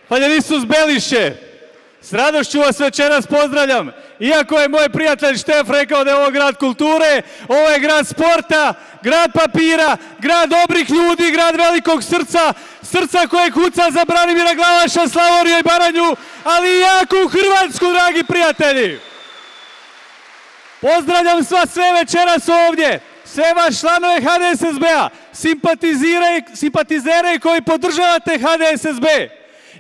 Faljen-Isus Belišće, s radošću vas večeras pozdravljam. Iako je moj prijatelj Štef rekao da je ovo grad kulture, ovo je grad sporta, grad papira, grad dobrih ljudi, grad velikog srca, srca koje kuca za Branimira Glavaša, Slavoniju i Baranju, ali i jaku Hrvatsku, dragi prijatelji. Pozdravljam sve večeras ovdje, sve vaš članove HDSSB-a, simpatizere koji podržavate HDSSB.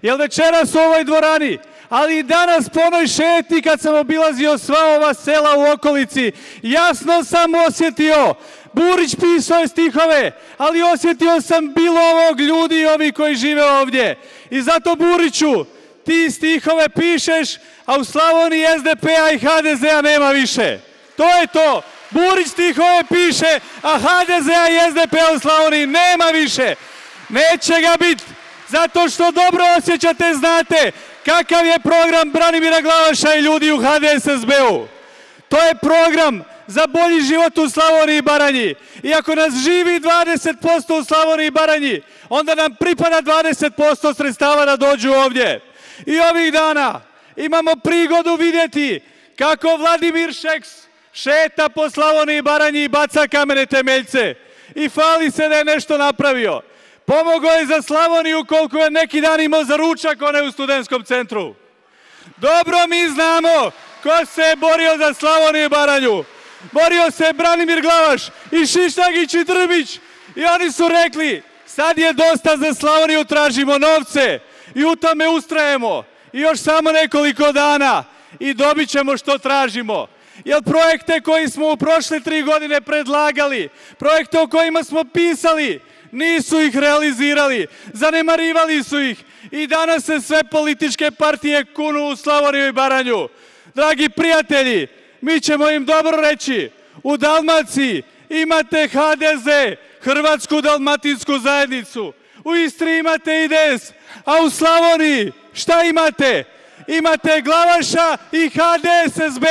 Jer večeras u ovoj dvorani, ali i danas po onoj šetnji kad sam obilazio sva ova sela u okolici, jasno sam osjetio, Burić pisao je stihove, ali osjetio sam bilo ovog ljudi i ovi koji žive ovdje. I zato, Buriću, ti stihove pišeš, a u Slavoniji SDP-a i HDZ-a nema više. To je to. Burić stihove piše, a HDZ-a i SDP-a u Slavoniji nema više. Neće ga biti, zato što dobro osjećate, znate kakav je program Branimira Glavaša i ljudi u HDSSB-u. To je program za bolji život u Slavoniji i Baranji. I ako nas živi 20% u Slavoniji i Baranji, onda nam pripada 20% sredstava da dođu ovdje. I ovih dana imamo prigodu vidjeti kako Vladimir Šeks šeta po Slavoniji i Baranji i baca kamene temeljce. I fali se da je nešto napravio. Pomogao je za Slavoniju koliko je neki dan imao za ručak onaj u studentskom centru. Dobro mi znamo ko se je borio za Slavoniju i Baranju. Borio se Branimir Glavaš i Šišljagić i Drmić. I oni su rekli, sad je dosta za Slavoniju, tražimo novce. I u tome ustrajemo. I još samo nekoliko dana i dobit ćemo što tražimo. Jer projekte koji smo u prošle 3 godine predlagali, projekte o kojima smo pisali, nisu ih realizirali, zanemarivali su ih i danas se sve političke partije kunu u Slavoniju i Baranju. Dragi prijatelji, mi ćemo im dobro reći, u Dalmaciji imate HDZ, Hrvatsku dalmatinsku zajednicu, u Istri imate IDS, a u Slavoniji šta imate? Imate Glavaša i HDSSB.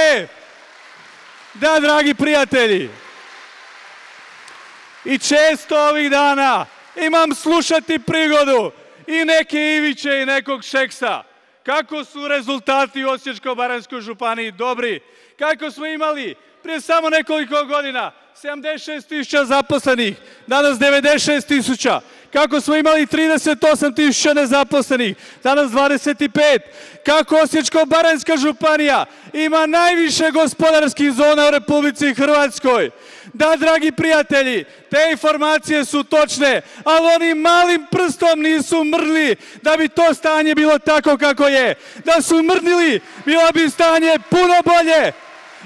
Da, dragi prijatelji. I često ovih dana imam slušati prigodu i neke Iviće i nekog Šeksa. Kako su rezultati u Osječko-baranjskoj županiji dobri. Kako smo imali prije samo nekoliko godina 76.000 zaposlenih, danas 96.000. Kako smo imali 38.000 nezaposlenih, danas 25. Kako Osječko-baranjska županija ima najviše gospodarskih zona u Republici Hrvatskoj. Da, dragi prijatelji, te informacije su točne, ali oni malim prstom nisu mrdli da bi to stanje bilo tako kako je. Da su mrdili, bilo bi stanje puno bolje.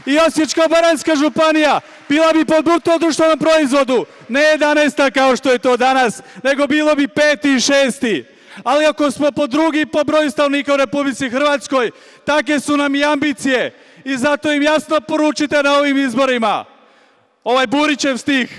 I Osječko-baranjska županija bila bi po bruto društvenom proizvodu ne 11. kao što je to danas, nego bilo bi 5. i 6. Ali ako smo po drugi po broju stanovnika u Republici Hrvatskoj, takve su nam i ambicije. I zato im jasno poručite na ovim izborima. Ovaj Burićev stih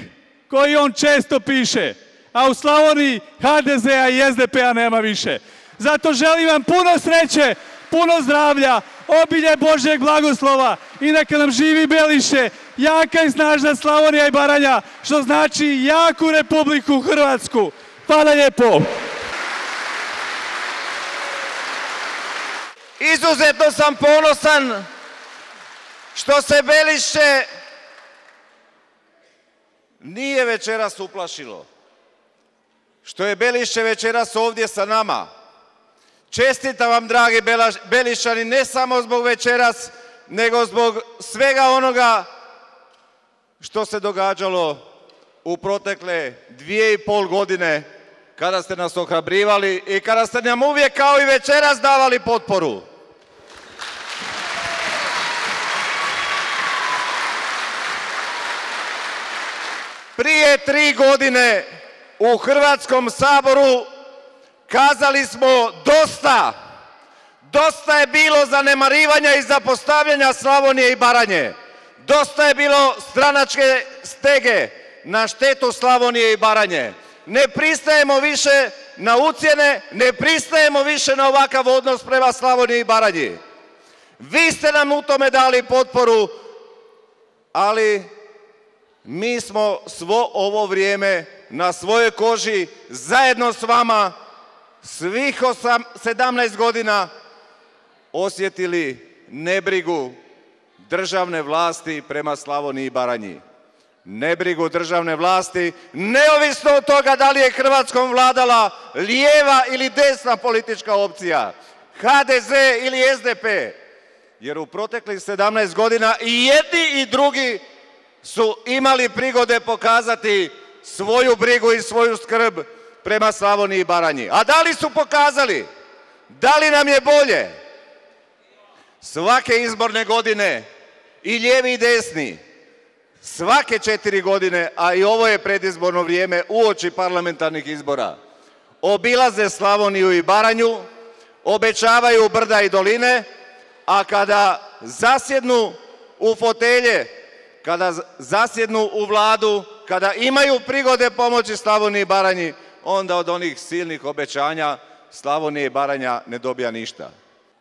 koji on često piše, a u Slavoniji HDZ-a i SDP-a nema više. Zato želim vam puno sreće, puno zdravlja, obilje Božjeg blagoslova i neka nam živi Belišće, jaka i snažna Slavonija i Baranja, što znači jaku Republiku Hrvatsku. Hvala lijepo. Izuzetno sam ponosan što se Belišće nije večeras uplašilo. Što je Belišće večeras ovdje sa nama. Čestitam vam, dragi Belišćani, ne samo zbog večeras, nego zbog svega onoga što se događalo u protekle 2,5 godine kada ste nas ohrabrivali i kada ste nam uvijek kao i večeras davali potporu. Prije 3 godine u Hrvatskom saboru kazali smo dosta. Dosta je bilo zanemarivanja i zapostavljanja Slavonije i Baranje. Dosta je bilo stranačke stege na štetu Slavonije i Baranje. Ne pristajemo više na ucjene, ne pristajemo više na ovakav odnos prema Slavoniji i Baranji. Vi ste nam u tome dali potporu, ali mi smo svo ovo vrijeme na svojoj koži zajedno s vama svih 17 godina osjetili nebrigu državne vlasti prema Slavoniji i Baranji. Nebrigu državne vlasti, neovisno od toga da li je Hrvatskom vladala lijeva ili desna politička opcija, HDZ ili SDP. Jer u proteklih 17 godina i jedni i drugi su imali prigode pokazati svoju brigu i svoju skrb prema Slavoniji i Baranji. A da li su pokazali? Da li nam je bolje? Svake izborne godine i lijevi i desni, svake 4 godine, a i ovo je predizborno vrijeme uoči parlamentarnih izbora, obilaze Slavoniju i Baranju, obećavaju brda i doline, a kada zasjednu u fotelje, kada zasjednu u Vladu, kada imaju prigode pomoći Slavoniji i Baranji, onda od onih silnih obećanja Slavonija i Baranja ne dobija ništa.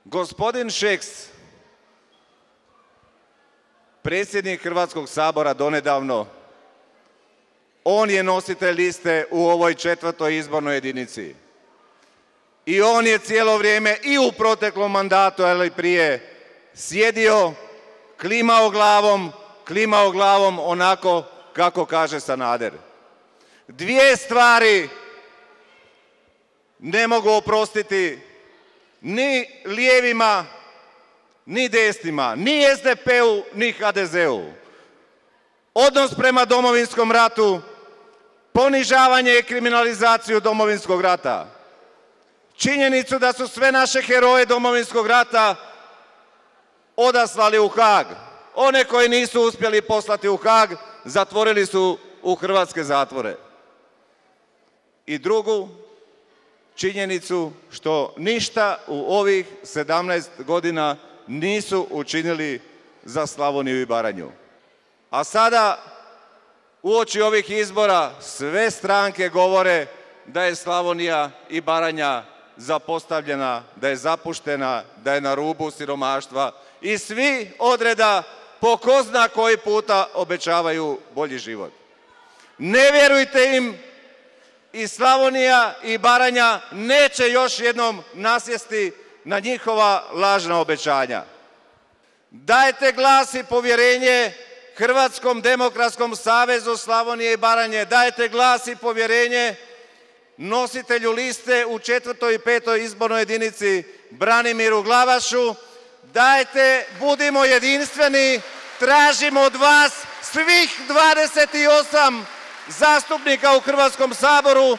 Gospodin Šeks, predsjednik Hrvatskog sabora donedavno, on je nositelj liste u ovoj 4. izbornoj jedinici. I on je cijelo vrijeme i u proteklom mandatu, ali i prije, sjedio, klimao glavom onako kako kaže Sanader. Dvije stvari ne mogu oprostiti ni lijevima, ni desnima, ni SDP-u, ni HDZ-u. Odnos prema Domovinskom ratu, ponižavanje i kriminalizaciju Domovinskog rata. Činjenicu da su sve naše heroje Domovinskog rata odaslali u Haag. One koji nisu uspjeli poslati u Haag, zatvorili su u hrvatske zatvore. I drugu činjenicu što ništa u ovih 17 godina nisu učinili za Slavoniju i Baranju. A sada, uoči ovih izbora, sve stranke govore da je Slavonija i Baranja zapostavljena, da je zapuštena, da je na rubu siromaštva i svi odreda po ko zna koji puta obećavaju bolji život. Ne vjerujte im, i Slavonija i Baranja neće još jednom nasjesti na njihova lažna obećanja. Dajte glas i povjerenje Hrvatskom demokratskom savezu Slavonije i Baranje, dajte glas i povjerenje nositelju liste u 4. i 5. izbornoj jedinici Branimiru Glavašu. Dajte, budimo jedinstveni, tražimo od vas svih 28 zastupnika u Hrvatskom saboru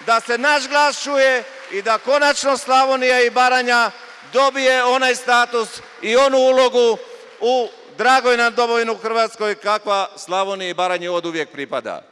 da se naš glas čuje i da konačno Slavonija i Baranja dobije onaj status i onu ulogu u dragoj nam domovini u Hrvatskoj kakva Slavoniji i Baranji oduvijek pripada.